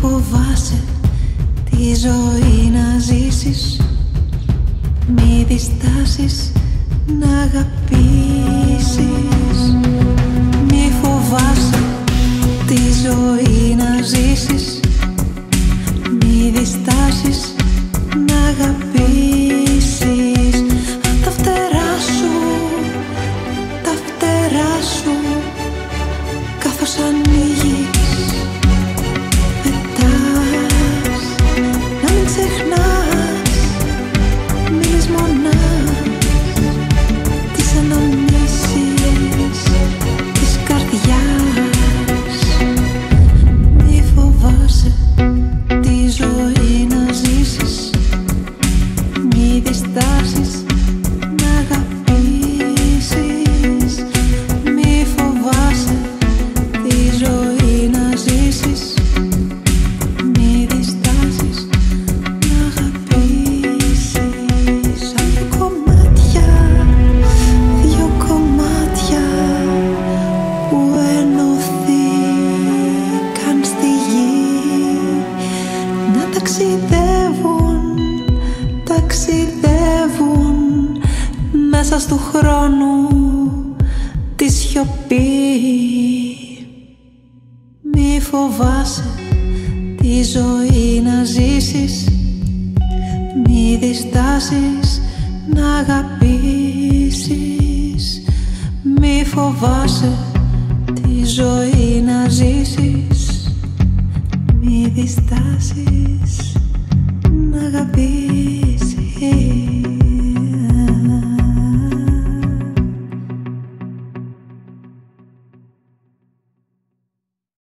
φοβάσαι τη ζωή να ζήσεις. Μη διστάσεις να αγαπήσεις. Μη φοβάσαι τη ζωή να ζήσεις. Μη διστάσεις να αγαπήσεις. Τα φτερά σου, τα φτερά σου, καθώς ανοίγεις, πετάς. Να μην ξεχνάς, μην λησμονάς τις αναμνήσεις της καρδιάς. Μη φοβάσαι τη ζωή να ζήσεις. Μη διστάσεις να αγαπήσεις. Μη φοβάσαι τη ζωή να ζήσεις. Μη διστάσεις να αγαπήσεις. Σαν δυο κομμάτια που ενωθήκαν στη γη, να ταξιδεύουν, ταξιδεύουν μέσα στου χρόνου τη σιωπή. Μη φοβάσαι τη ζωή να ζήσεις. Μη διστάσεις να αγαπήσεις. Μη φοβάσαι τη ζωή να ζήσεις. Μη διστάσεις να αγαπήσεις.